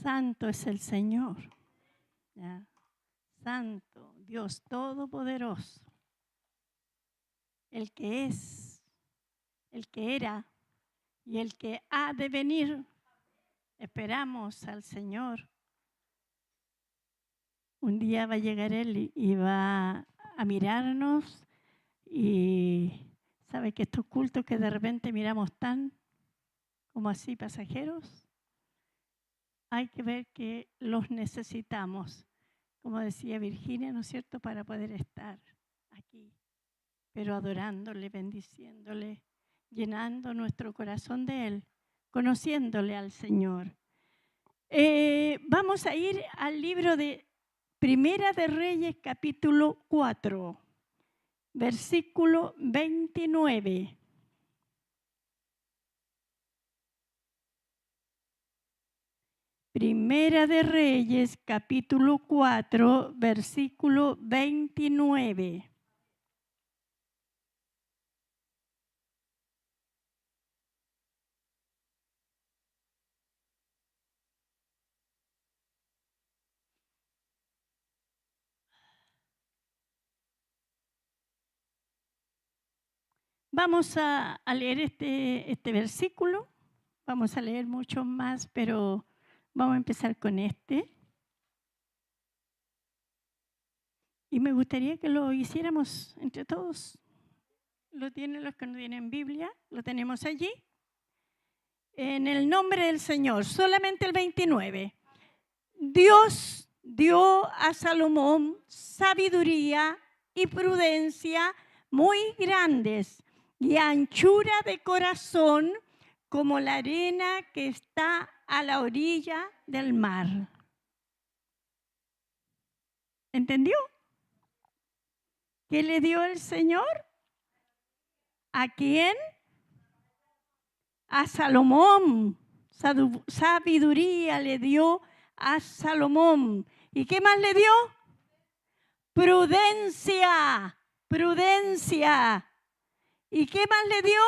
Santo es el Señor. ¿Ya? Santo, Dios Todopoderoso. El que es, el que era y el que ha de venir. Esperamos al Señor. Un día va a llegar Él y va a mirarnos y sabe que estos cultos que de repente miramos tan como así pasajeros, hay que ver que los necesitamos, como decía Virginia, ¿no es cierto?, para poder estar aquí, pero adorándole, bendiciéndole, llenando nuestro corazón de Él, conociéndole al Señor. Vamos a ir al libro de Primera de Reyes, capítulo 4, versículo 29. Primera de Reyes, capítulo 4, versículo 29. Vamos a leer este versículo. Vamos a leer muchos más, pero vamos a empezar con este. Y me gustaría que lo hiciéramos entre todos. ¿Lo tienen los que no tienen Biblia? ¿Lo tenemos allí? En el nombre del Señor, solamente el 29. Dios dio a Salomón sabiduría y prudencia muy grandes y anchura de corazón como la arena que está a la orilla del mar. ¿Entendió? ¿Qué le dio el Señor? ¿A quién? A Salomón. Sabiduría le dio a Salomón. ¿Y qué más le dio? Prudencia. Prudencia. ¿Y qué más le dio?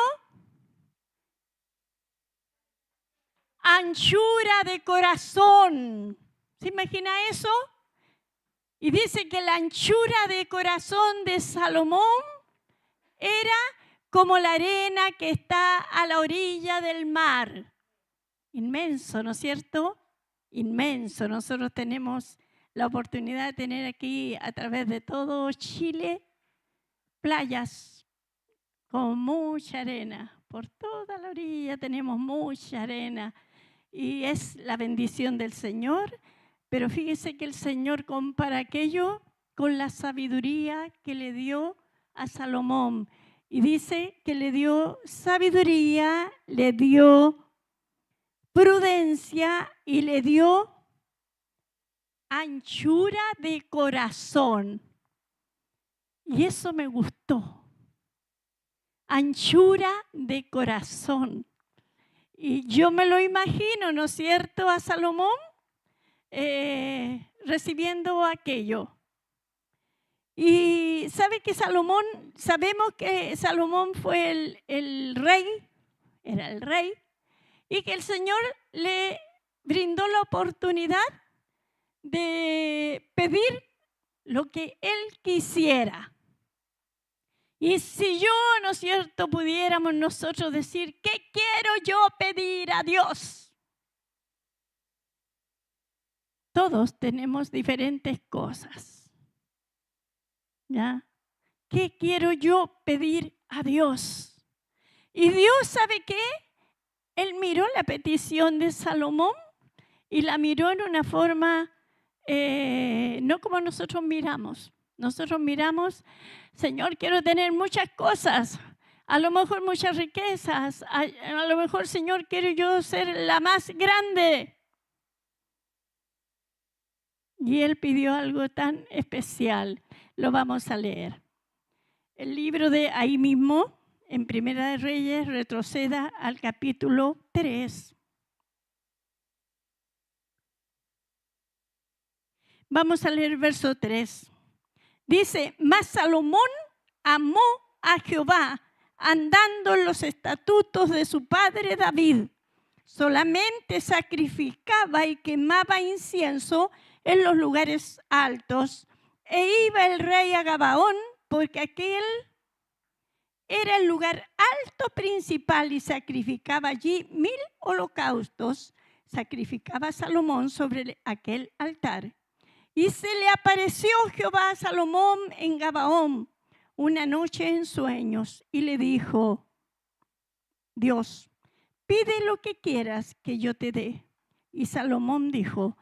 Anchura de corazón. ¿Se imagina eso? Y dice que la anchura de corazón de Salomón era como la arena que está a la orilla del mar. Inmenso, ¿no es cierto? Inmenso. Nosotros tenemos la oportunidad de tener aquí a través de todo Chile playas con mucha arena. Por toda la orilla tenemos mucha arena y es la bendición del Señor. Pero fíjese que el Señor compara aquello con la sabiduría que le dio a Salomón. Y dice que le dio sabiduría, le dio prudencia y le dio anchura de corazón. Y eso me gustó. Anchura de corazón. Y yo me lo imagino, ¿no es cierto?, a Salomón recibiendo aquello. Y sabe que sabemos que Salomón fue el rey, era el rey, y que el Señor le brindó la oportunidad de pedir lo que él quisiera. Y si yo, ¿no es cierto?, pudiéramos nosotros decir, ¿qué quiero yo pedir a Dios? Todos tenemos diferentes cosas. ¿Ya? ¿Qué quiero yo pedir a Dios? Y Dios, ¿sabe qué? Él miró la petición de Salomón y la miró en una forma, no como nosotros miramos. Nosotros miramos, Señor, quiero tener muchas cosas, a lo mejor muchas riquezas, a lo mejor, Señor, quiero yo ser la más grande. Y Él pidió algo tan especial. Lo vamos a leer. El libro de ahí mismo, en Primera de Reyes, retroceda al capítulo 3. Vamos a leer el verso 3. Dice, mas Salomón amó a Jehová, andando en los estatutos de su padre David. solamente sacrificaba y quemaba incienso en los lugares altos. E iba el rey a Gabaón, porque aquel era el lugar alto principal, y sacrificaba allí 1000 holocaustos. Sacrificaba a Salomón sobre aquel altar. Y se le apareció Jehová a Salomón en Gabaón una noche en sueños, y le dijo Dios: pide lo que quieras que yo te dé. Y Salomón dijo,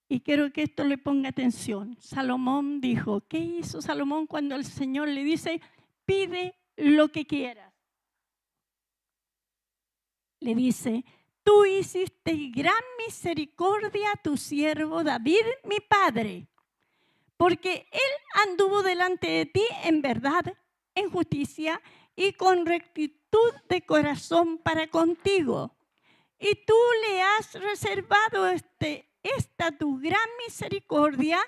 y quiero que esto le ponga atención, Salomón dijo, ¿qué hizo Salomón cuando el Señor le dice, pide lo que quieras? Le dice, tú hiciste gran misericordia a tu siervo David, mi padre, porque él anduvo delante de ti en verdad, en justicia y con rectitud de corazón para contigo. Y tú le has reservado esta tu gran misericordia,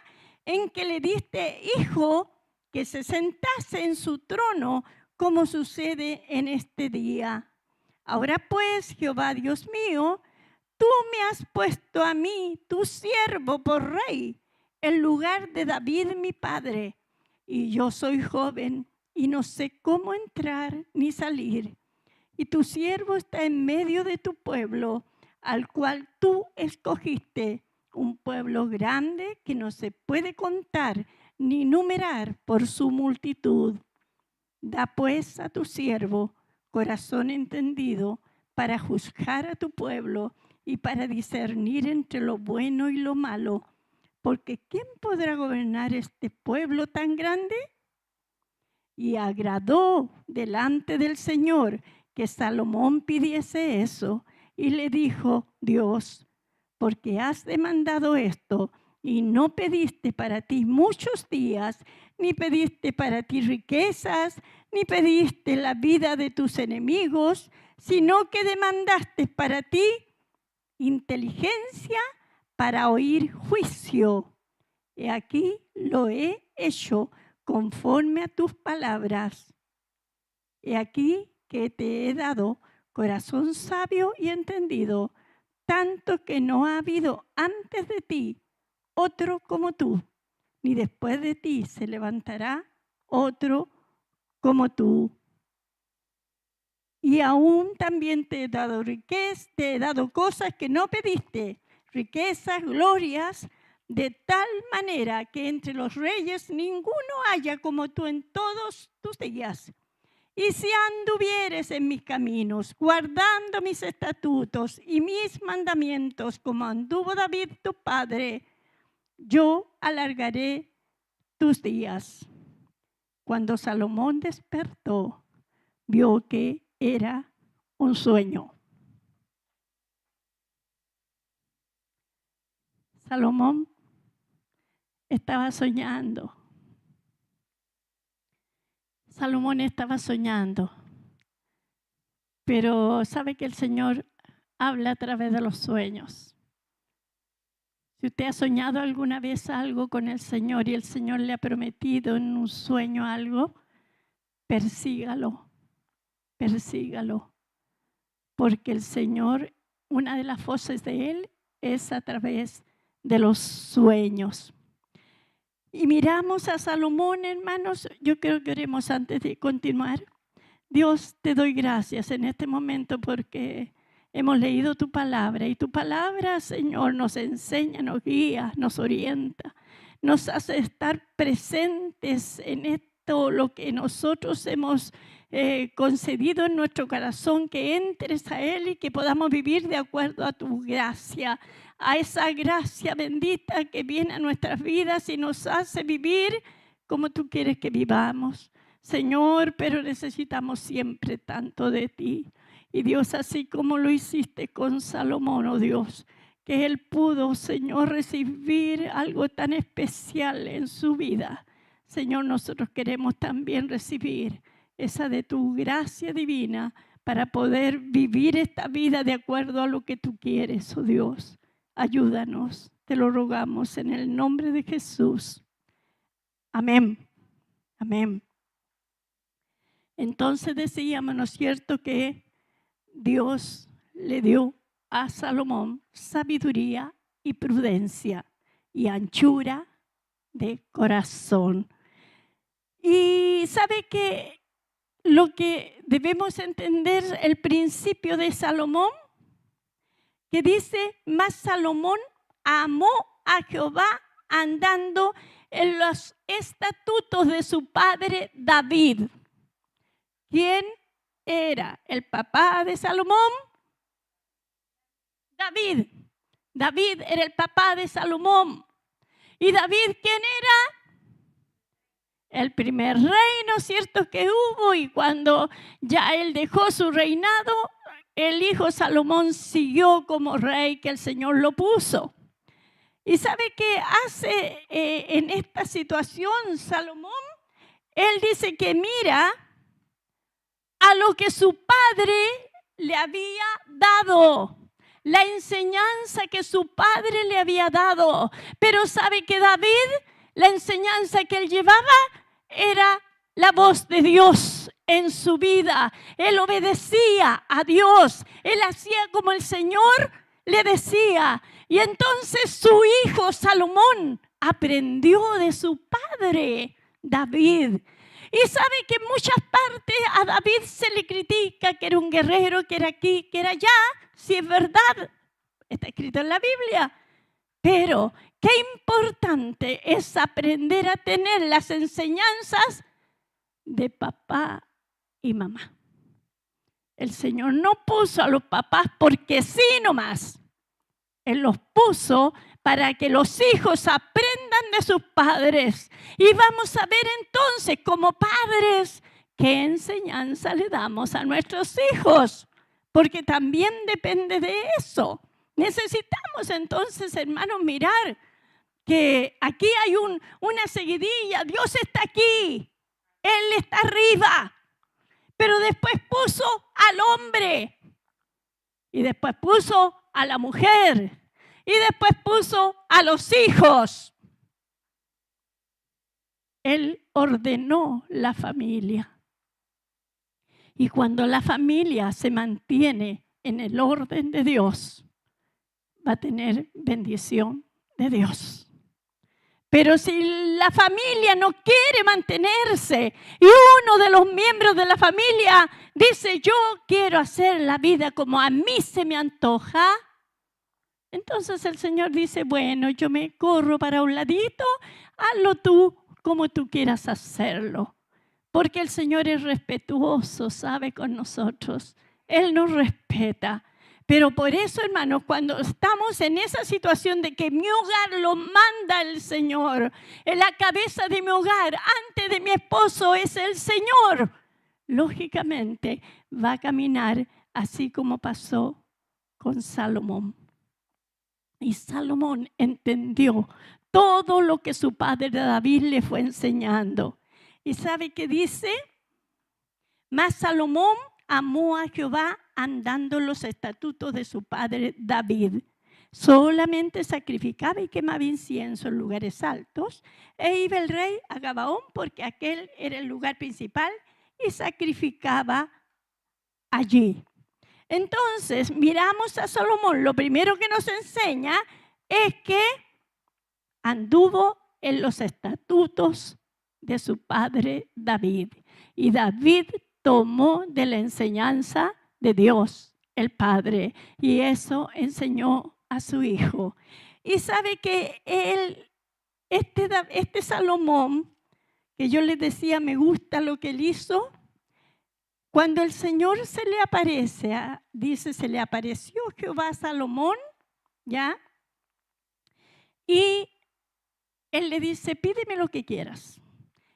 en que le diste hijo que se sentase en su trono, como sucede en este día. Ahora pues, Jehová Dios mío, tú me has puesto a mí, tu siervo, por rey, en lugar de David mi padre. Y yo soy joven y no sé cómo entrar ni salir. Y tu siervo está en medio de tu pueblo, al cual tú escogiste, un pueblo grande que no se puede contar ni numerar por su multitud. Da pues a tu siervo corazón entendido para juzgar a tu pueblo y para discernir entre lo bueno y lo malo. Porque ¿quién podrá gobernar este pueblo tan grande? Y agradó delante del Señor que Salomón pidiese eso, y le dijo Dios, porque has demandado esto y no pediste para ti muchos días, ni pediste para ti riquezas, ni pediste la vida de tus enemigos, sino que demandaste para ti inteligencia para oír juicio. He aquí lo he hecho conforme a tus palabras. He aquí que te he dado corazón sabio y entendido, tanto que no ha habido antes de ti otro como tú, ni después de ti se levantará otro como tú. Y aún también te he dado riquezas, te he dado cosas que no pediste, riquezas, glorias, de tal manera que entre los reyes ninguno haya como tú en todos tus días. Y si anduvieres en mis caminos, guardando mis estatutos y mis mandamientos, como anduvo David tu padre, yo alargaré tus días. Cuando Salomón despertó, vio que era un sueño. Salomón estaba soñando. Salomón estaba soñando. Pero sabe que el Señor habla a través de los sueños. Si usted ha soñado alguna vez algo con el Señor y el Señor le ha prometido en un sueño algo, persígalo, persígalo. Porque el Señor, una de las voces de Él es a través de los sueños. Y miramos a Salomón, hermanos. Yo creo que oremos antes de continuar. Dios, te doy gracias en este momento porque hemos leído tu palabra, y tu palabra, Señor, nos enseña, nos guía, nos orienta, nos hace estar presentes en esto, lo que nosotros hemos concedido en nuestro corazón, que entres a Él y que podamos vivir de acuerdo a tu gracia, a esa gracia bendita que viene a nuestras vidas y nos hace vivir como tú quieres que vivamos. Señor, pero necesitamos siempre tanto de ti. Y Dios, así como lo hiciste con Salomón, oh Dios, que él pudo, Señor, recibir algo tan especial en su vida. Señor, nosotros queremos también recibir esa de tu gracia divina para poder vivir esta vida de acuerdo a lo que tú quieres, oh Dios. Ayúdanos, te lo rogamos en el nombre de Jesús. Amén. Amén. Entonces decíamos, ¿no es cierto?, que Dios le dio a Salomón sabiduría y prudencia y anchura de corazón. Y sabe que lo que debemos entender, el principio de Salomón, que dice, mas Salomón amó a Jehová andando en los estatutos de su padre David. ¿Quién era el papá de Salomón? David. David era el papá de Salomón. ¿Y David quién era? El primer rey, ¿no es cierto?, que hubo, y cuando ya él dejó su reinado, el hijo Salomón siguió como rey que el Señor lo puso. ¿Y sabe qué hace en esta situación Salomón? Él dice que mira a lo que su padre le había dado, la enseñanza que su padre le había dado. Pero sabe que David, la enseñanza que él llevaba era la voz de Dios en su vida. Él obedecía a Dios, él hacía como el Señor le decía. Y entonces su hijo Salomón aprendió de su padre David. Y sabe que en muchas partes a David se le critica que era un guerrero, que era aquí, que era allá. Si es verdad, está escrito en la Biblia. Pero qué importante es aprender a tener las enseñanzas de papá y mamá. El Señor no puso a los papás porque sí nomás. Él los puso para que los hijos aprendan de sus padres. Y vamos a ver entonces, como padres, qué enseñanza le damos a nuestros hijos. Porque también depende de eso. Necesitamos entonces, hermanos, mirar que aquí hay una seguidilla. Dios está aquí. Él está arriba. Pero después puso al hombre. Y después puso a la mujer. Y después puso a los hijos. Él ordenó la familia. Y cuando la familia se mantiene en el orden de Dios, va a tener bendición de Dios. Pero si la familia no quiere mantenerse y uno de los miembros de la familia dice, yo quiero hacer la vida como a mí se me antoja, entonces el Señor dice, bueno, yo me corro para un ladito, hazlo tú como tú quieras hacerlo. Porque el Señor es respetuoso, sabe, con nosotros. Él nos respeta. Pero por eso, hermanos, cuando estamos en esa situación de que mi hogar lo manda el Señor, en la cabeza de mi hogar, antes de mi esposo, es el Señor, lógicamente va a caminar así como pasó con Salomón. Y Salomón entendió todo lo que su padre David le fue enseñando. ¿Y sabe qué dice? Mas Salomón amó a Jehová andando los estatutos de su padre David. Solamente sacrificaba y quemaba incienso en lugares altos. E iba el rey a Gabaón porque aquel era el lugar principal y sacrificaba allí. Entonces, miramos a Salomón. Lo primero que nos enseña es que anduvo en los estatutos de su padre David. Y David tomó de la enseñanza de Dios, el Padre, y eso enseñó a su hijo. Y sabe que este Salomón, que yo les decía, me gusta lo que él hizo. Cuando el Señor se le aparece, dice, se le apareció Jehová a Salomón, ¿ya? Y él le dice, pídeme lo que quieras.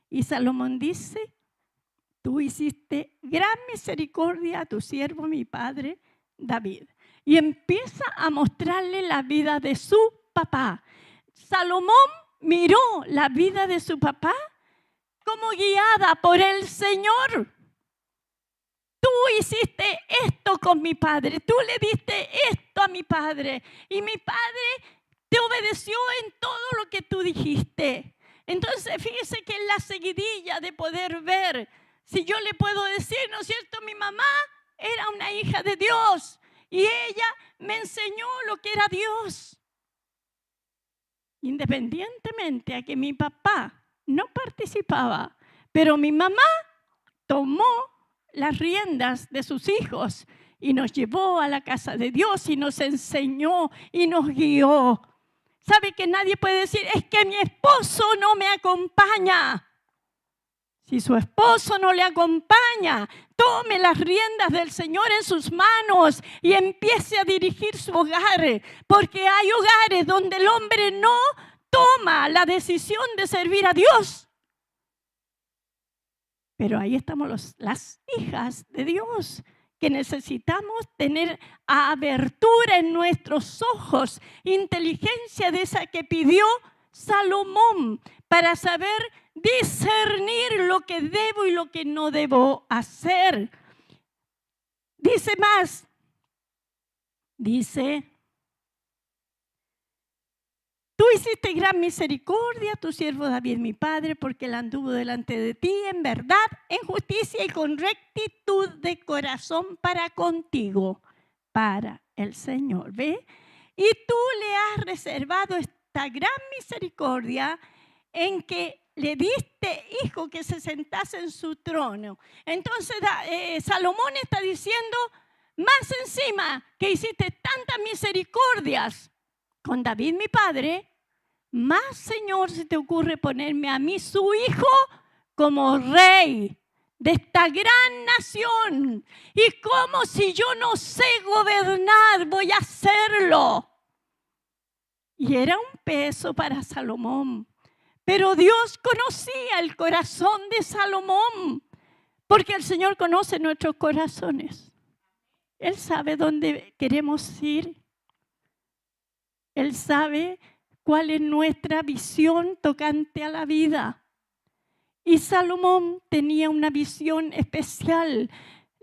Y Salomón dice, tú hiciste gran misericordia a tu siervo, mi padre David. Y empieza a mostrarle la vida de su papá. Salomón miró la vida de su papá como guiada por el Señor. Tú hiciste esto con mi padre, tú le diste esto a mi padre y mi padre te obedeció en todo lo que tú dijiste. Entonces fíjese que en la seguidilla de poder ver, si yo le puedo decir, ¿no es cierto? Mi mamá era una hija de Dios y ella me enseñó lo que era Dios. Independientemente a que mi papá no participaba, pero mi mamá tomó las riendas de sus hijos y nos llevó a la casa de Dios y nos enseñó y nos guió. ¿Sabe que nadie puede decir, es que mi esposo no me acompaña? Si su esposo no le acompaña, tome las riendas del Señor en sus manos y empiece a dirigir su hogar, porque hay hogares donde el hombre no toma la decisión de servir a Dios. Pero ahí estamos las hijas de Dios, que necesitamos tener abertura en nuestros ojos, inteligencia de esa que pidió Salomón, para saber discernir lo que debo y lo que no debo hacer. Dice más, dice, tú hiciste gran misericordia a tu siervo David, mi padre, porque él anduvo delante de ti en verdad, en justicia y con rectitud de corazón para contigo, para el Señor. ¿Ve? Y tú le has reservado esta gran misericordia en que le diste hijo que se sentase en su trono. Entonces Salomón está diciendo, más encima que hiciste tantas misericordias con David mi padre, más, Señor, se te ocurre ponerme a mí, su hijo, como rey de esta gran nación. Y como si yo no sé gobernar, voy a hacerlo. Y era un peso para Salomón. Pero Dios conocía el corazón de Salomón, porque el Señor conoce nuestros corazones. Él sabe dónde queremos ir. Él sabe cuál es nuestra visión tocante a la vida. Y Salomón tenía una visión especial.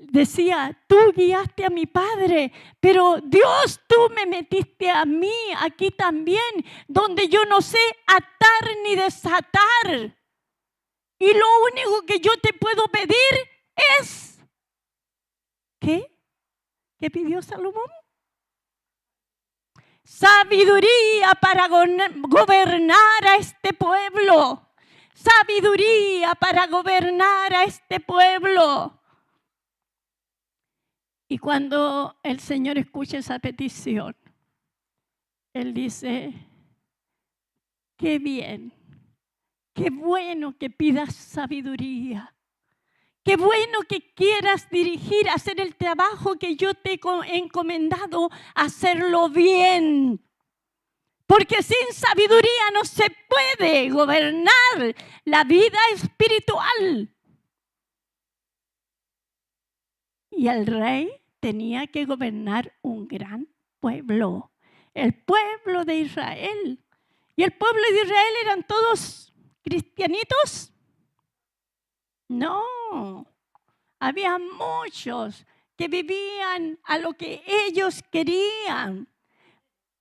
Decía, tú guiaste a mi padre, pero Dios, tú me metiste a mí aquí también, donde yo no sé atar ni desatar. Y lo único que yo te puedo pedir es, ¿qué? ¿Qué pidió Salomón? Sabiduría para gobernar a este pueblo. Sabiduría para gobernar a este pueblo. Y cuando el Señor escucha esa petición, Él dice, qué bien, qué bueno que pidas sabiduría. Qué bueno que quieras dirigir, hacer el trabajo que yo te he encomendado, hacerlo bien. Porque sin sabiduría no se puede gobernar la vida espiritual. Y el rey tenía que gobernar un gran pueblo, el pueblo de Israel. ¿Y el pueblo de Israel eran todos cristianitos? No, había muchos que vivían a lo que ellos querían.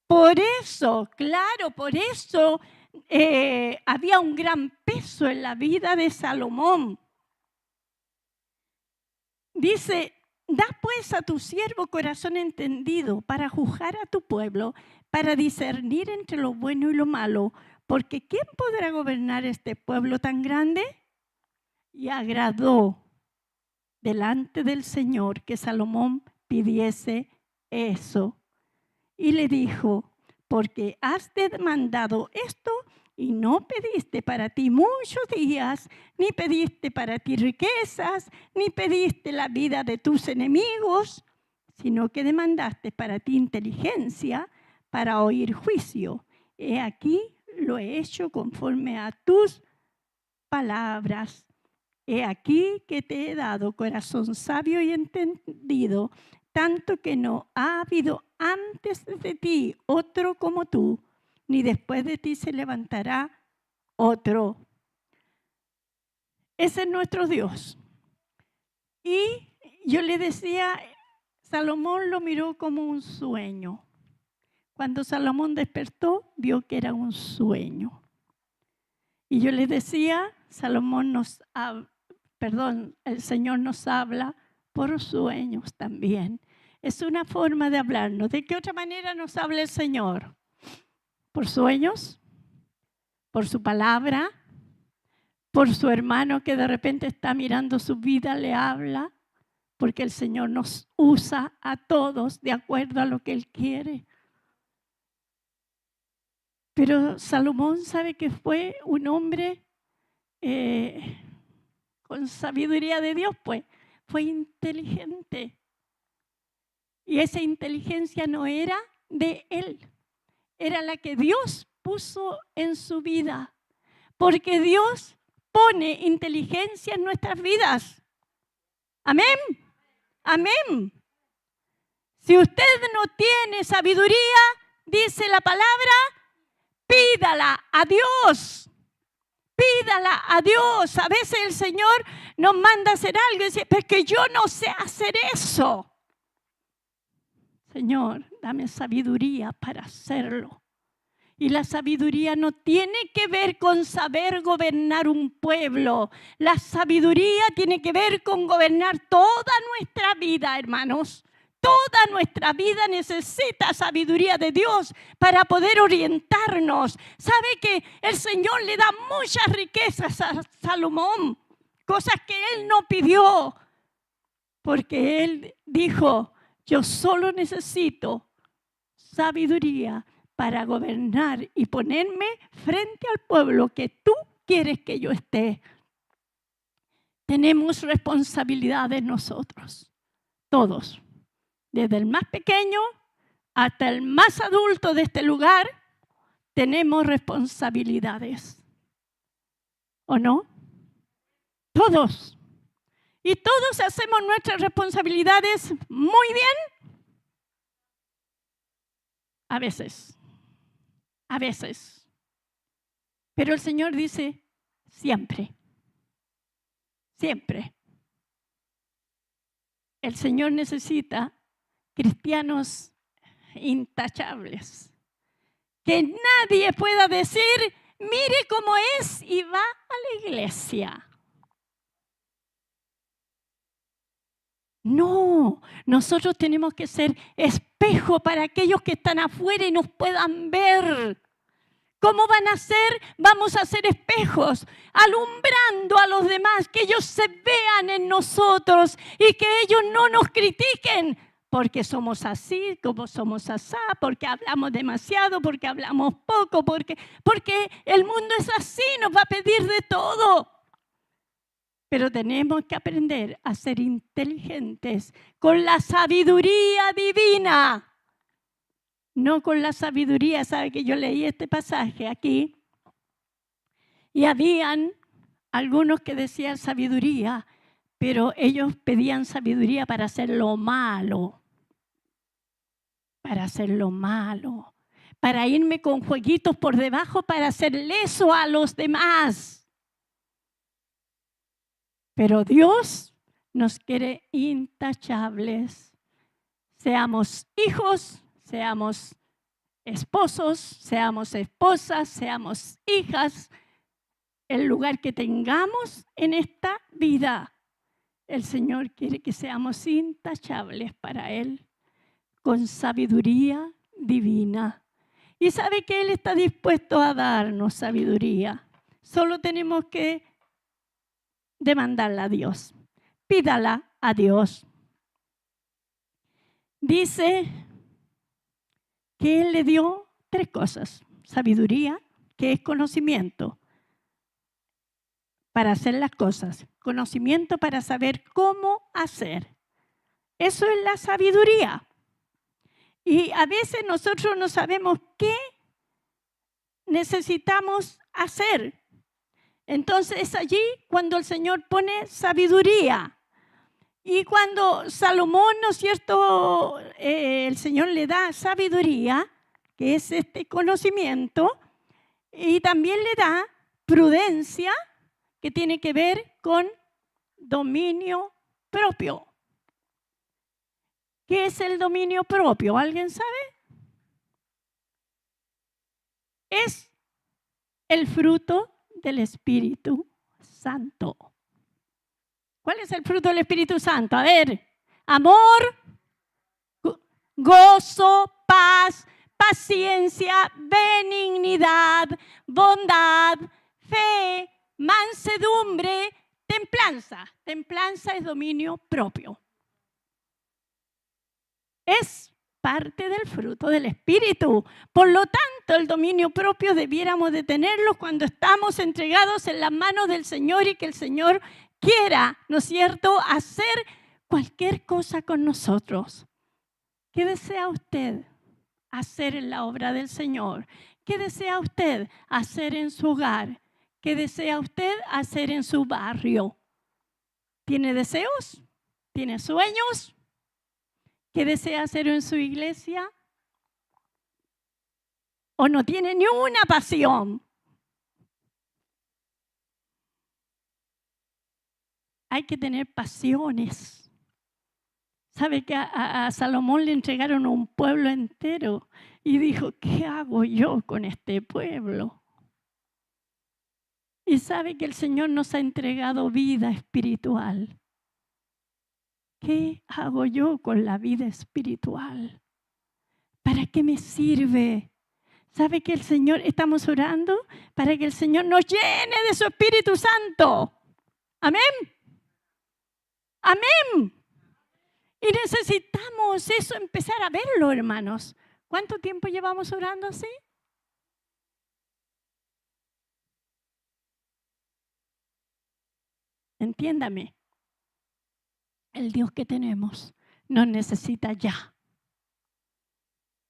Por eso, claro, por eso había un gran peso en la vida de Salomón. Dice, da pues a tu siervo corazón entendido para juzgar a tu pueblo, para discernir entre lo bueno y lo malo, porque ¿quién podrá gobernar este pueblo tan grande? Y agradó delante del Señor que Salomón pidiese eso. Y le dijo, porque has demandado esto y no pediste para ti muchos días, ni pediste para ti riquezas, ni pediste la vida de tus enemigos, sino que demandaste para ti inteligencia para oír juicio. He aquí lo he hecho conforme a tus palabras. He aquí que te he dado corazón sabio y entendido, tanto que no ha habido antes de ti otro como tú, ni después de ti se levantará otro. Ese es nuestro Dios. Y yo le decía, Salomón lo miró como un sueño. Cuando Salomón despertó, vio que era un sueño. Y yo le decía, el Señor nos habla por sueños también. es una forma de hablarnos. ¿De qué otra manera nos habla el Señor? ¿Por sueños? ¿Por su palabra? ¿Por su hermano que de repente está mirando su vida, le habla? Porque el Señor nos usa a todos de acuerdo a lo que Él quiere. Pero Salomón sabe que fue un hombre con sabiduría de Dios, pues fue inteligente. Y esa inteligencia no era de él, era la que Dios puso en su vida. Porque Dios pone inteligencia en nuestras vidas. Amén. Amén. Si usted no tiene sabiduría, dice la palabra, pídala a Dios. Pídala a Dios. A veces el Señor nos manda a hacer algo y dice, pero es que yo no sé hacer eso. Señor, dame sabiduría para hacerlo. Y la sabiduría no tiene que ver con saber gobernar un pueblo. La sabiduría tiene que ver con gobernar toda nuestra vida, hermanos. Toda nuestra vida necesita sabiduría de Dios para poder orientarnos. ¿Sabe que el Señor le da muchas riquezas a Salomón? Cosas que él no pidió. Porque él dijo, yo solo necesito sabiduría para gobernar y ponerme frente al pueblo que tú quieres que yo esté. Tenemos responsabilidades nosotros, todos. Desde el más pequeño hasta el más adulto de este lugar, tenemos responsabilidades. ¿O no? Todos. Y todos hacemos nuestras responsabilidades muy bien. A veces. Pero el Señor dice, siempre. Siempre. El Señor necesita cristianos intachables. Que nadie pueda decir, mire cómo es y va a la iglesia. No, nosotros tenemos que ser espejo para aquellos que están afuera y nos puedan ver. ¿Cómo van a ser? Vamos a ser espejos, alumbrando a los demás, que ellos se vean en nosotros y que ellos no nos critiquen, porque somos así, como somos asá, porque hablamos demasiado, porque hablamos poco, porque el mundo es así, nos va a pedir de todo. Pero tenemos que aprender a ser inteligentes con la sabiduría divina. No con la sabiduría, ¿sabe que yo leí este pasaje aquí? Y habían algunos que decían sabiduría, pero ellos pedían sabiduría para hacer lo malo. Para hacer lo malo. Para irme con jueguitos por debajo para hacer leso a los demás. Pero Dios nos quiere intachables. Seamos hijos, seamos esposos, seamos esposas, seamos hijas. El lugar que tengamos en esta vida, el Señor quiere que seamos intachables para Él, con sabiduría divina. Y sabe que Él está dispuesto a darnos sabiduría. Solo tenemos que demandarla a Dios. Pídala a Dios. Dice que Él le dio 3 cosas. Sabiduría, que es conocimiento para hacer las cosas. Conocimiento para saber cómo hacer. Eso es la sabiduría. Y a veces nosotros no sabemos qué necesitamos hacer. Entonces es allí cuando el Señor pone sabiduría. Y cuando Salomón, ¿no es cierto?, el Señor le da sabiduría, que es este conocimiento, y también le da prudencia, que tiene que ver con dominio propio. ¿Qué es el dominio propio? ¿Alguien sabe? Es el fruto del Espíritu Santo. ¿Cuál es el fruto del Espíritu Santo? A ver, amor, gozo, paz, paciencia, benignidad, bondad, fe, mansedumbre, templanza. Templanza es dominio propio. Es parte del fruto del Espíritu. Por lo tanto, el dominio propio debiéramos de tenerlo cuando estamos entregados en las manos del Señor y que el Señor quiera, ¿no es cierto?, hacer cualquier cosa con nosotros. ¿Qué desea usted hacer en la obra del Señor? ¿Qué desea usted hacer en su hogar? ¿Qué desea usted hacer en su barrio? ¿Tiene deseos? ¿Tiene sueños? ¿Qué desea hacer en su iglesia? ¿O no tiene ni una pasión? Hay que tener pasiones. ¿Sabe que a Salomón le entregaron un pueblo entero? Y dijo, ¿qué hago yo con este pueblo? Y sabe que el Señor nos ha entregado vida espiritual. ¿Qué hago yo con la vida espiritual? ¿Para qué me sirve? ¿Sabe que el Señor, estamos orando para que el Señor nos llene de su Espíritu Santo? Amén. Amén. Y necesitamos eso, empezar a verlo, hermanos. ¿Cuánto tiempo llevamos orando así? Entiéndame. El Dios que tenemos nos necesita ya.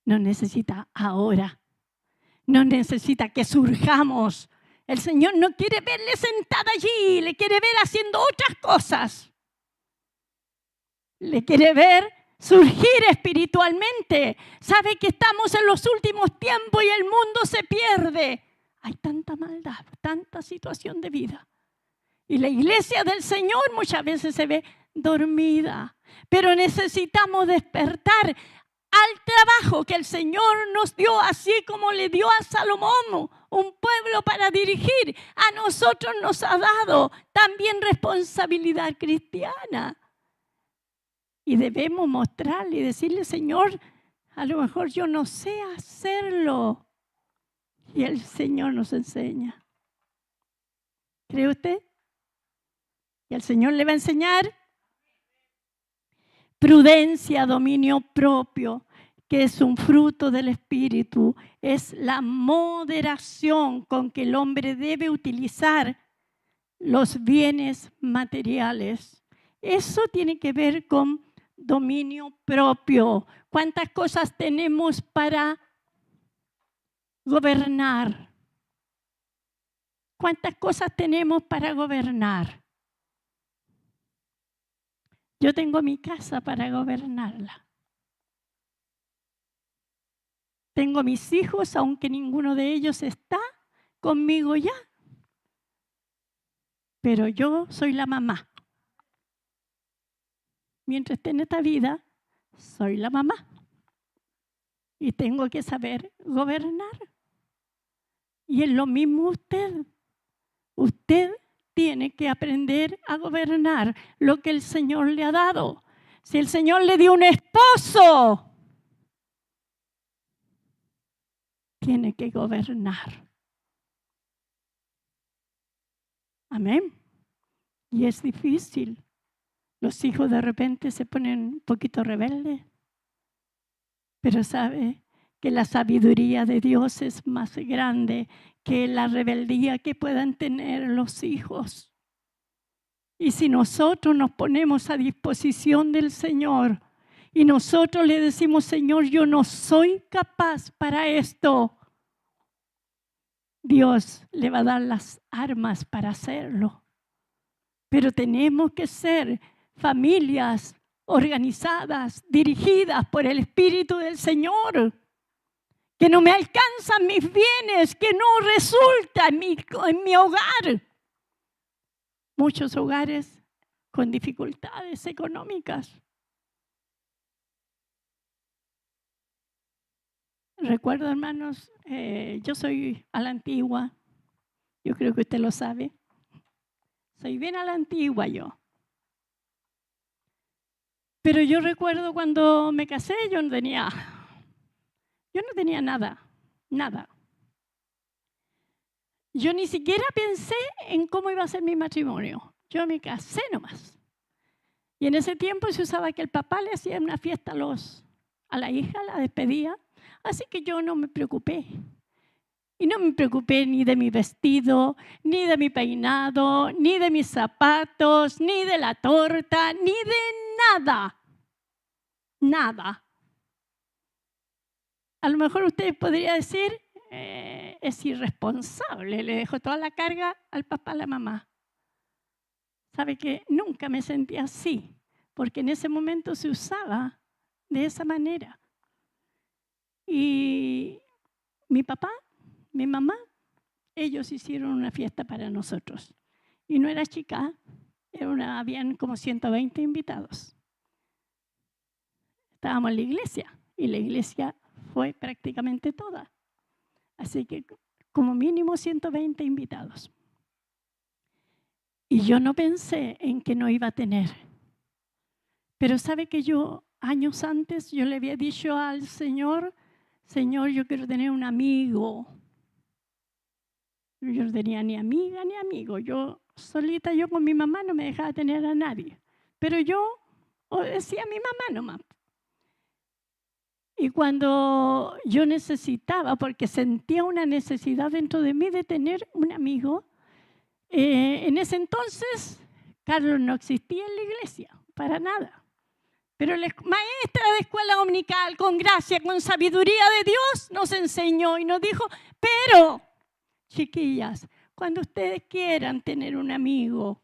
Nos necesita ahora. Nos necesita que surjamos. El Señor no quiere verle sentada allí, le quiere ver haciendo otras cosas. Le quiere ver surgir espiritualmente. Sabe que estamos en los últimos tiempos y el mundo se pierde. Hay tanta maldad, tanta situación de vida. Y la iglesia del Señor muchas veces se ve dormida. Pero necesitamos despertar al trabajo que el Señor nos dio, así como le dio a Salomón un pueblo para dirigir. A nosotros nos ha dado también responsabilidad cristiana. Y debemos mostrarle y decirle, Señor, a lo mejor yo no sé hacerlo. Y el Señor nos enseña. ¿Cree usted? Y el Señor le va a enseñar prudencia, dominio propio, que es un fruto del Espíritu. Es la moderación con que el hombre debe utilizar los bienes materiales. Eso tiene que ver con dominio propio. ¿Cuántas cosas tenemos para gobernar? ¿Cuántas cosas tenemos para gobernar? Yo tengo mi casa para gobernarla. Tengo mis hijos, aunque ninguno de ellos está conmigo ya. Pero yo soy la mamá. Mientras esté en esta vida, soy la mamá. Y tengo que saber gobernar. Y es lo mismo usted. Usted tiene que aprender a gobernar lo que el Señor le ha dado. Si el Señor le dio un esposo, tiene que gobernar. Amén. Y es difícil. Los hijos de repente se ponen un poquito rebeldes. Pero sabe que la sabiduría de Dios es más grande que la rebeldía que puedan tener los hijos. Y si nosotros nos ponemos a disposición del Señor y nosotros le decimos, Señor, yo no soy capaz para esto, Dios le va a dar las armas para hacerlo. Pero tenemos que ser familias organizadas, dirigidas por el Espíritu del Señor. Que no me alcanzan mis bienes, que no resulta en mi hogar. Muchos hogares con dificultades económicas. Recuerdo, hermanos, yo soy a la antigua. Yo creo que usted lo sabe. Soy bien a la antigua yo. Pero yo recuerdo cuando me casé, yo no tenía nada, nada. Yo ni siquiera pensé en cómo iba a ser mi matrimonio. Yo me casé nomás. Y en ese tiempo se usaba que el papá le hacía una fiesta a la hija, la despedía. Así que yo no me preocupé. Y no me preocupé ni de mi vestido, ni de mi peinado, ni de mis zapatos, ni de la torta, ni de nada. Nada. A lo mejor usted podría decir, es irresponsable, le dejo toda la carga al papá, a la mamá. ¿Sabe qué? Nunca me sentí así, porque en ese momento se usaba de esa manera. Y mi papá, mi mamá, ellos hicieron una fiesta para nosotros. Y no era chica, habían como 120 invitados. Estábamos en la iglesia y la iglesia fue prácticamente toda. Así que como mínimo 120 invitados. Y yo no pensé en que no iba a tener. Pero sabe que yo, años antes, yo le había dicho al Señor, Señor, yo quiero tener un amigo. Yo no tenía ni amiga ni amigo. Yo solita, yo con mi mamá no me dejaba tener a nadie. Pero yo obedecía a mi mamá nomás. Y cuando yo necesitaba, porque sentía una necesidad dentro de mí de tener un amigo, en ese entonces Carlos no existía en la iglesia, para nada. Pero la maestra de escuela dominical, con gracia, con sabiduría de Dios, nos enseñó y nos dijo, pero, chiquillas, cuando ustedes quieran tener un amigo,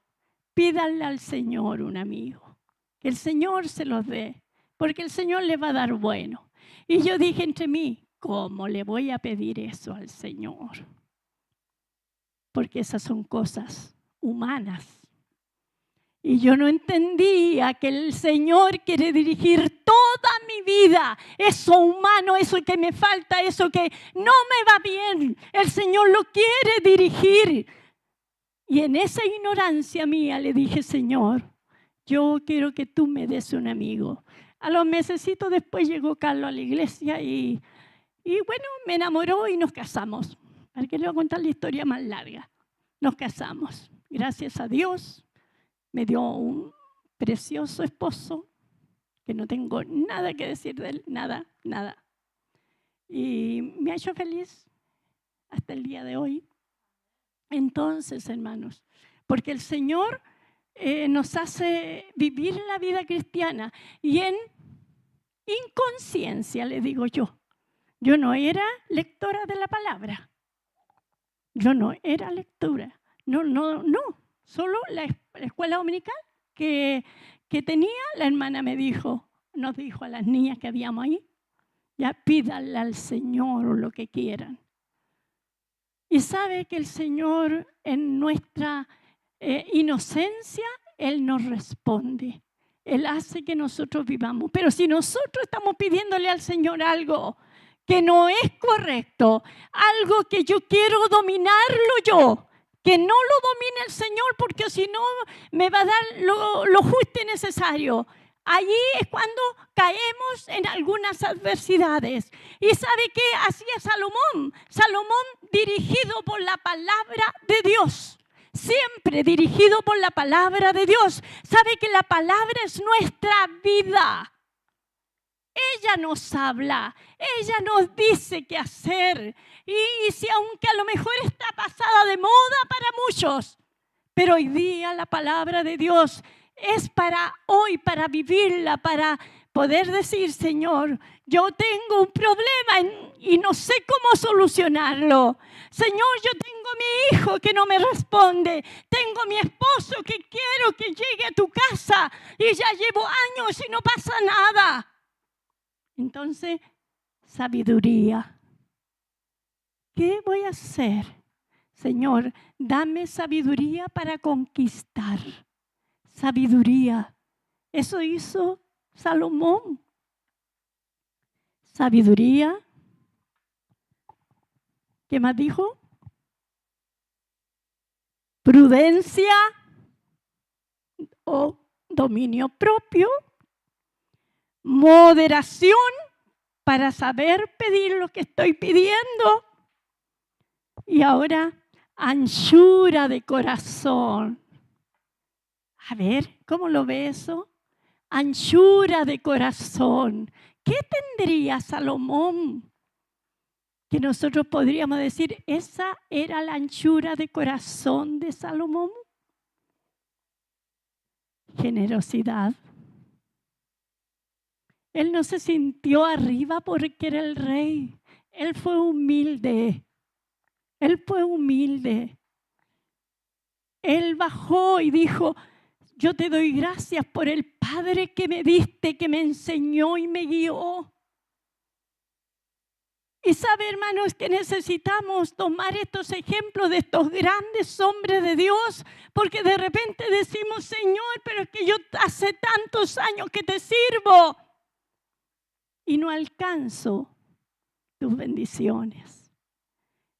pídanle al Señor un amigo, que el Señor se los dé, porque el Señor les va a dar bueno. Y yo dije entre mí, ¿cómo le voy a pedir eso al Señor? Porque esas son cosas humanas. Y yo no entendía que el Señor quiere dirigir toda mi vida. Eso humano, eso que me falta, eso que no me va bien. El Señor lo quiere dirigir. Y en esa ignorancia mía le dije, Señor, yo quiero que tú me des un amigo. A los mesecitos después llegó Carlos a la iglesia y bueno, me enamoró y nos casamos. ¿Para qué le voy a contar la historia más larga? Nos casamos. Gracias a Dios me dio un precioso esposo que no tengo nada que decir de él, nada, nada. Y me ha hecho feliz hasta el día de hoy. Entonces, hermanos, porque el Señor nos hace vivir la vida cristiana y en inconsciencia, le digo yo. Yo no era lectora de la palabra. Yo no era lectora. No. Solo la escuela dominical que tenía, la hermana nos dijo a las niñas que habíamos ahí, ya pídanle al Señor lo que quieran. Y sabe que el Señor en nuestra inocencia, Él nos responde. Él hace que nosotros vivamos. Pero si nosotros estamos pidiéndole al Señor algo que no es correcto, algo que yo quiero dominarlo yo, que no lo domine el Señor porque si no me va a dar lo justo y necesario. Allí es cuando caemos en algunas adversidades. ¿Y sabe qué hacía Salomón? Salomón dirigido por la palabra de Dios. Siempre dirigido por la palabra de Dios. ¿Sabe que la palabra es nuestra vida? Ella nos habla, ella nos dice qué hacer. Y si aunque a lo mejor está pasada de moda para muchos, pero hoy día la palabra de Dios es para hoy, para vivirla, para poder decir, Señor, yo tengo un problema y no sé cómo solucionarlo. Señor, yo tengo mi hijo que no me responde. Tengo mi esposo que quiero que llegue a tu casa y ya llevo años y no pasa nada. Entonces, sabiduría. ¿Qué voy a hacer? Señor, dame sabiduría para conquistar. Sabiduría. Eso hizo Salomón. Sabiduría. ¿Qué más dijo? Prudencia o dominio propio. moderación para saber pedir lo que estoy pidiendo. Y ahora, anchura de corazón. A ver, ¿cómo lo ve eso? Anchura de corazón. ¿Qué tendría Salomón? Que nosotros podríamos decir, esa era la anchura de corazón de Salomón. Generosidad. Él no se sintió arriba porque era el rey. Él fue humilde. Él fue humilde. Él bajó y dijo, yo te doy gracias por el Padre que me diste, que me enseñó y me guió. Y sabe, hermanos, que necesitamos tomar estos ejemplos de estos grandes hombres de Dios, porque de repente decimos, Señor, pero es que yo hace tantos años que te sirvo y no alcanzo tus bendiciones.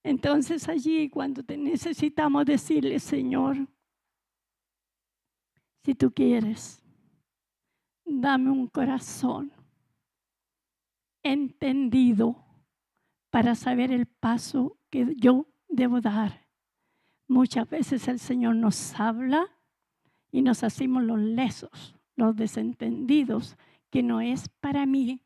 Entonces allí cuando te necesitamos decirle, Señor, si tú quieres, dame un corazón entendido para saber el paso que yo debo dar. Muchas veces el Señor nos habla y nos hacemos los lesos, los desentendidos, que no es para mí.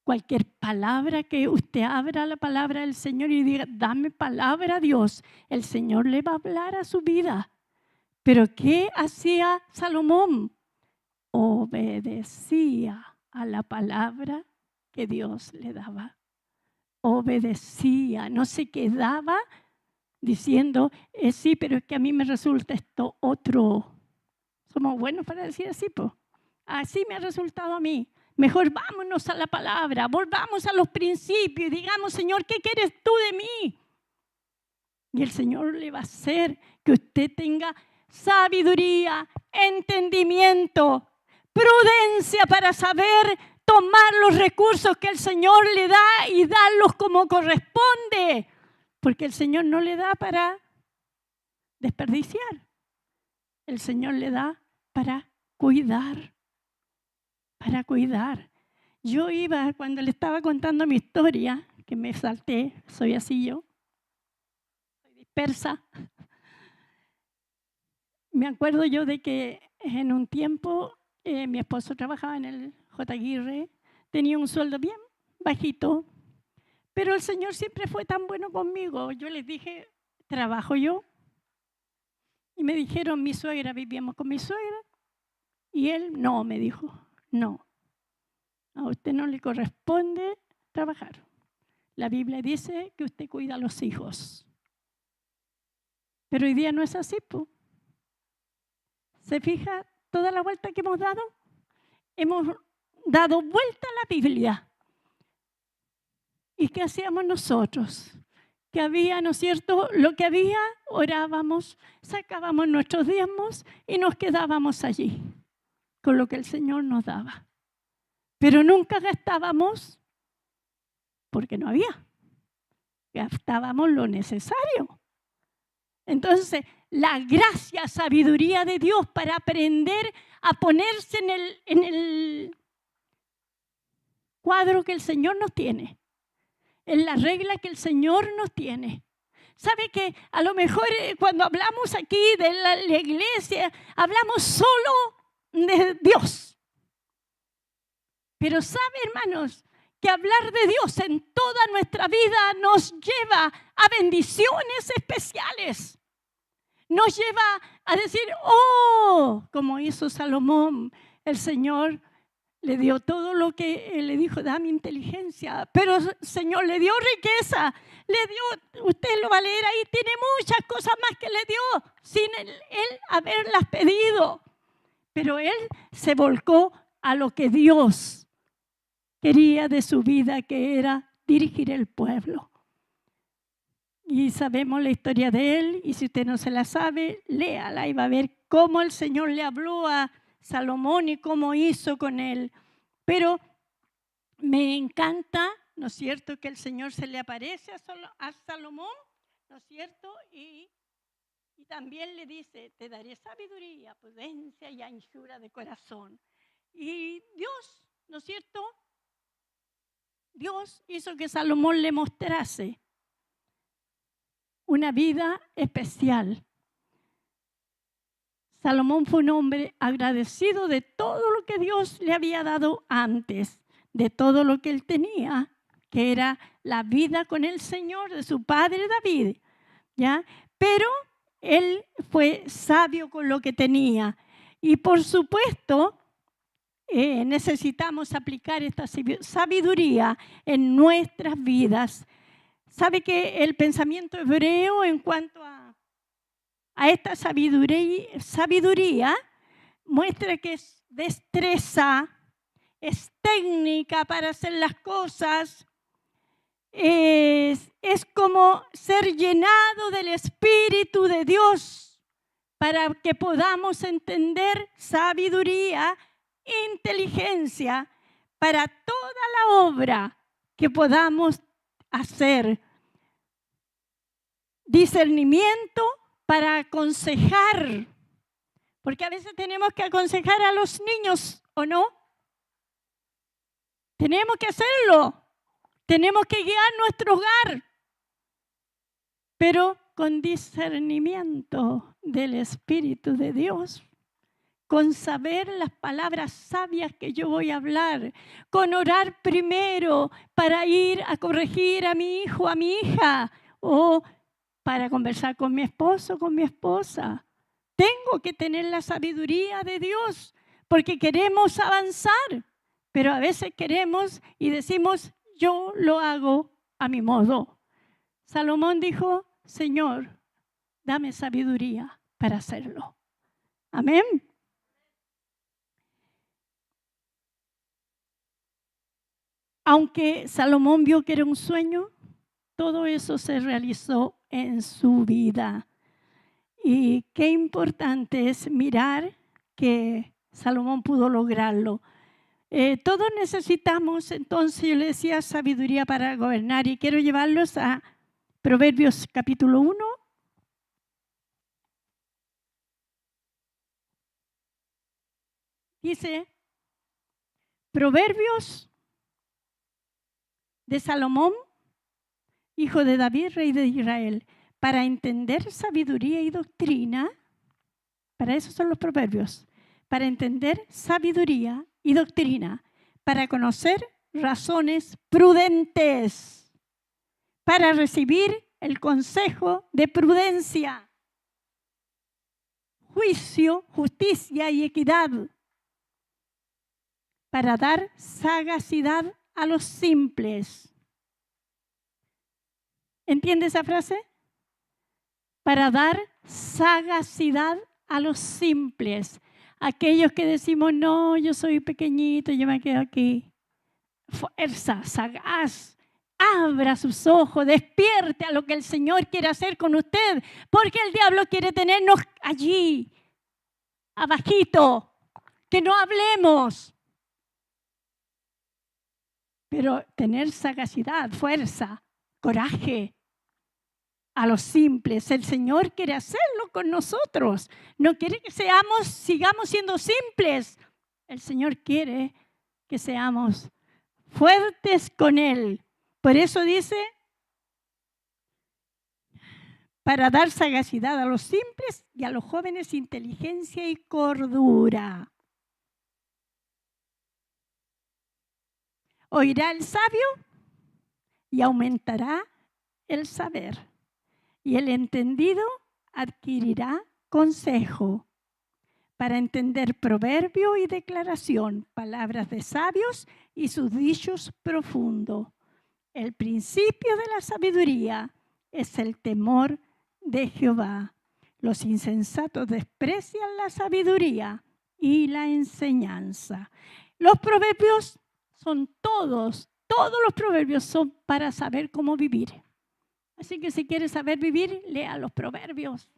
Cualquier palabra que usted abra la palabra del Señor y diga, dame palabra a Dios, el Señor le va a hablar a su vida. Pero ¿qué hacía Salomón? Obedecía a la palabra que Dios le daba. Obedecía, no se quedaba diciendo, sí, pero es que a mí me resulta esto otro. Somos buenos para decir así, pues. Así me ha resultado a mí. Mejor vámonos a la palabra, volvamos a los principios y digamos, Señor, ¿qué quieres tú de mí? Y el Señor le va a hacer que usted tenga sabiduría, entendimiento, prudencia para saber tomar los recursos que el Señor le da y darlos como corresponde. Porque el Señor no le da para desperdiciar. El Señor le da para cuidar. Para cuidar. Yo iba, cuando le estaba contando mi historia, que me salté, soy así yo, soy dispersa. Me acuerdo yo de que en un tiempo mi esposo trabajaba en el J. Aguirre, tenía un sueldo bien bajito, pero el Señor siempre fue tan bueno conmigo. Yo les dije, ¿trabajo yo? Y me dijeron, mi suegra, vivíamos con mi suegra, y él, no, me dijo, no, a usted no le corresponde trabajar. La Biblia dice que usted cuida a los hijos. Pero hoy día no es así, pues. ¿Se fija toda la vuelta que hemos dado? Hemos dado vuelta a la Biblia. ¿Y qué hacíamos nosotros? Que había, ¿no es cierto? Lo que había, orábamos, sacábamos nuestros diezmos y nos quedábamos allí con lo que el Señor nos daba. Pero nunca gastábamos porque no había. Gastábamos lo necesario. Entonces, la gracia, sabiduría de Dios para aprender a ponerse en el cuadro que el Señor nos tiene, en la regla que el Señor nos tiene. ¿Sabe que a lo mejor cuando hablamos aquí de la iglesia, hablamos solo de Dios? Pero ¿sabe, hermanos, que hablar de Dios en toda nuestra vida nos lleva a bendiciones especiales? Nos lleva a decir, oh, como hizo Salomón, el Señor le dio todo lo que él le dijo, dame inteligencia, pero el Señor le dio riqueza, le dio, usted lo va a leer ahí, tiene muchas cosas más que le dio sin él haberlas pedido. Pero él se volcó a lo que Dios quería de su vida, que era dirigir el pueblo. Y sabemos la historia de él, y si usted no se la sabe, léala y va a ver cómo el Señor le habló a Salomón y cómo hizo con él. Pero me encanta, ¿no es cierto?, que el Señor se le aparece a Salomón, ¿no es cierto? Y también le dice, te daré sabiduría, prudencia y anchura de corazón. Y Dios ¿no es cierto? Dios hizo que Salomón le mostrase una vida especial. Salomón fue un hombre agradecido de todo lo que Dios le había dado antes, de todo lo que él tenía, que era la vida con el Señor de su padre David, ¿ya? Pero él fue sabio con lo que tenía. Y por supuesto, necesitamos aplicar esta sabiduría en nuestras vidas. ¿Sabe que el pensamiento hebreo en cuanto a esta sabiduría muestra que es destreza, es técnica para hacer las cosas, es como ser llenado del Espíritu de Dios para que podamos entender sabiduría, inteligencia para toda la obra que podamos hacer, discernimiento para aconsejar, porque a veces tenemos que aconsejar a los niños, ¿o no? Tenemos que hacerlo, tenemos que guiar nuestro hogar, pero con discernimiento del Espíritu de Dios, con saber las palabras sabias que yo voy a hablar, con orar primero para ir a corregir a mi hijo, a mi hija, o para conversar con mi esposo, con mi esposa. Tengo que tener la sabiduría de Dios porque queremos avanzar, pero a veces queremos y decimos, yo lo hago a mi modo. Salomón dijo, Señor, dame sabiduría para hacerlo. Amén. Aunque Salomón vio que era un sueño, todo eso se realizó en su vida. Y qué importante es mirar que Salomón pudo lograrlo. Todos necesitamos, entonces yo le decía, sabiduría para gobernar, y quiero llevarlos a Proverbios capítulo 1. Dice, Proverbios de Salomón, hijo de David, rey de Israel, para entender sabiduría y doctrina, para eso son los proverbios, para entender sabiduría y doctrina, para conocer razones prudentes, para recibir el consejo de prudencia, juicio, justicia y equidad, para dar sagacidad a los simples. ¿Entiende esa frase? Para dar sagacidad a los simples. Aquellos que decimos, no, yo soy pequeñito, yo me quedo aquí. Fuerza, sagaz, abra sus ojos, despierte a lo que el Señor quiere hacer con usted, porque el diablo quiere tenernos allí, abajito, que no hablemos. Pero tener sagacidad, fuerza, coraje a los simples. El Señor quiere hacerlo con nosotros. No quiere que sigamos siendo simples. El Señor quiere que seamos fuertes con Él. Por eso dice, para dar sagacidad a los simples y a los jóvenes inteligencia y cordura. Oirá el sabio y aumentará el saber, y el entendido adquirirá consejo para entender proverbio y declaración, palabras de sabios y sus dichos profundos. El principio de la sabiduría es el temor de Jehová. Los insensatos desprecian la sabiduría y la enseñanza. Los proverbios son todos los proverbios son para saber cómo vivir. Así que si quieres saber vivir, lea los proverbios,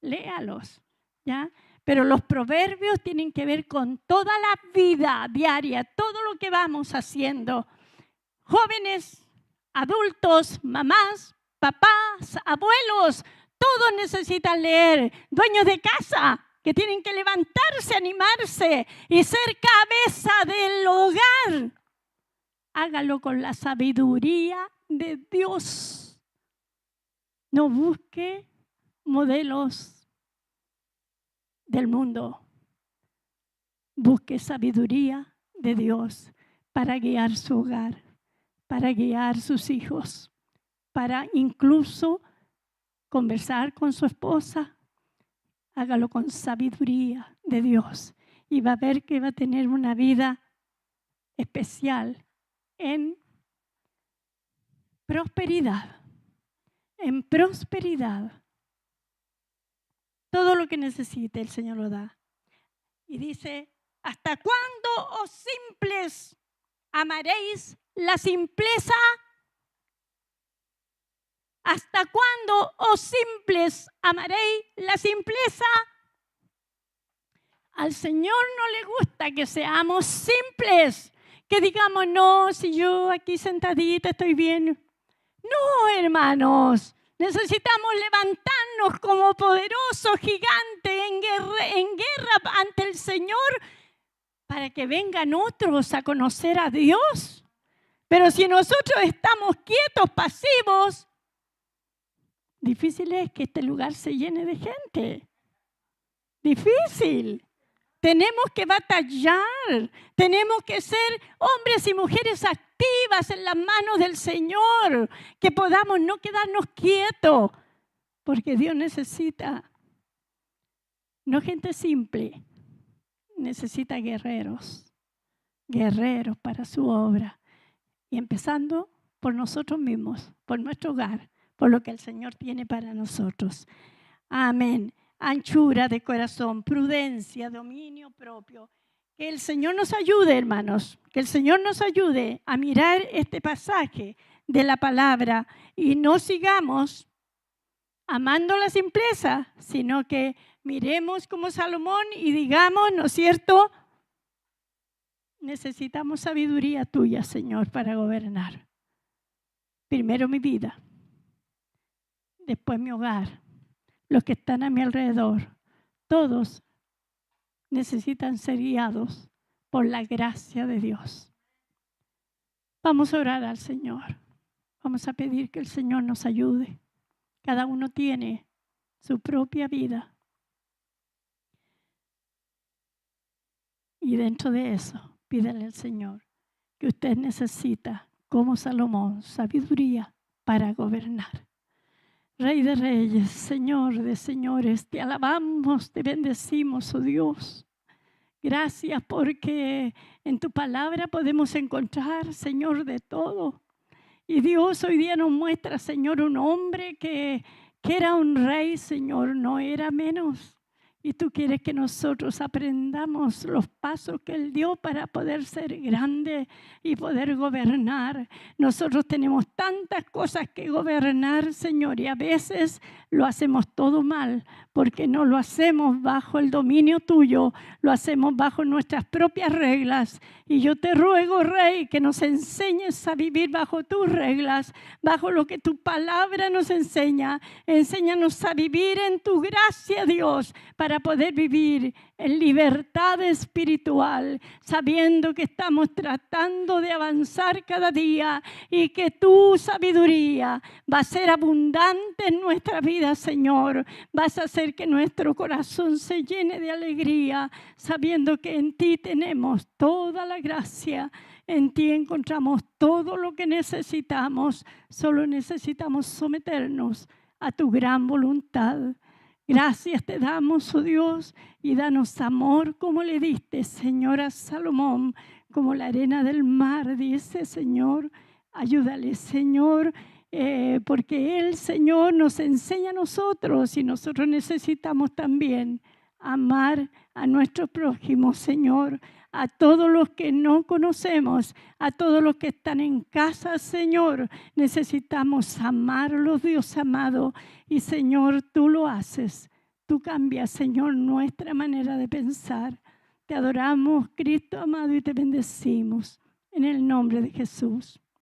léalos, ¿ya? Pero los proverbios tienen que ver con toda la vida diaria, todo lo que vamos haciendo. Jóvenes, adultos, mamás, papás, abuelos, todos necesitan leer. Dueños de casa, que tienen que levantarse, animarse y ser cabeza del hogar. Hágalo con la sabiduría de Dios. No busque modelos del mundo. Busque sabiduría de Dios para guiar su hogar, para guiar sus hijos, para incluso conversar con su esposa. Hágalo con sabiduría de Dios y va a ver que va a tener una vida especial en prosperidad. En prosperidad. Todo lo que necesite el Señor lo da. Y dice, ¿hasta cuándo, oh simples, amaréis la simpleza? ¿Hasta cuándo, oh simples, amaréis la simpleza? Al Señor no le gusta que seamos simples, que digamos, no, si yo aquí sentadita estoy bien. No, hermanos, necesitamos levantarnos como poderosos gigantes en guerra ante el Señor para que vengan otros a conocer a Dios. Pero si nosotros estamos quietos, pasivos, difícil es que este lugar se llene de gente. Difícil. Tenemos que batallar, tenemos que ser hombres y mujeres activas en las manos del Señor, que podamos no quedarnos quietos, porque Dios necesita, no gente simple, necesita guerreros, guerreros para su obra, y empezando por nosotros mismos, por nuestro hogar, por lo que el Señor tiene para nosotros. Amén. Anchura de corazón, prudencia, dominio propio. Que el Señor nos ayude, hermanos, que el Señor nos ayude a mirar este pasaje de la palabra y no sigamos amando la simpleza, sino que miremos como Salomón y digamos, ¿no es cierto? Necesitamos sabiduría tuya, Señor, para gobernar. Primero mi vida, después mi hogar. Los que están a mi alrededor, todos necesitan ser guiados por la gracia de Dios. Vamos a orar al Señor. Vamos a pedir que el Señor nos ayude. Cada uno tiene su propia vida. Y dentro de eso, pídale al Señor que usted necesita, como Salomón, sabiduría para gobernar. Rey de reyes, Señor de señores, te alabamos, te bendecimos, oh Dios. Gracias porque en tu palabra podemos encontrar, Señor, de todo. Y Dios hoy día nos muestra, Señor, un hombre que era un rey, Señor, no era menos. Y tú quieres que nosotros aprendamos los pasos que Él dio para poder ser grande y poder gobernar. Nosotros tenemos tantas cosas que gobernar, Señor, y a veces lo hacemos todo mal, porque no lo hacemos bajo el dominio tuyo, lo hacemos bajo nuestras propias reglas. Y yo te ruego, Rey, que nos enseñes a vivir bajo tus reglas, bajo lo que tu palabra nos enseña. Enséñanos a vivir en tu gracia, Dios, para poder vivir en libertad espiritual, sabiendo que estamos tratando de avanzar cada día y que tu sabiduría va a ser abundante en nuestra vida, Señor. Vas a hacer que nuestro corazón se llene de alegría, sabiendo que en ti tenemos toda la gracia. En ti encontramos todo lo que necesitamos. Solo necesitamos someternos a tu gran voluntad. Gracias te damos, oh Dios, y danos amor como le diste, Señor, a Salomón, como la arena del mar, dice, Señor. Ayúdale, Señor, porque Él, Señor, nos enseña a nosotros y nosotros necesitamos también amar a nuestro prójimo, Señor, a todos los que no conocemos, a todos los que están en casa, Señor. Necesitamos amarlos, Dios amado. Y, Señor, tú lo haces. Tú cambias, Señor, nuestra manera de pensar. Te adoramos, Cristo amado, y te bendecimos. En el nombre de Jesús.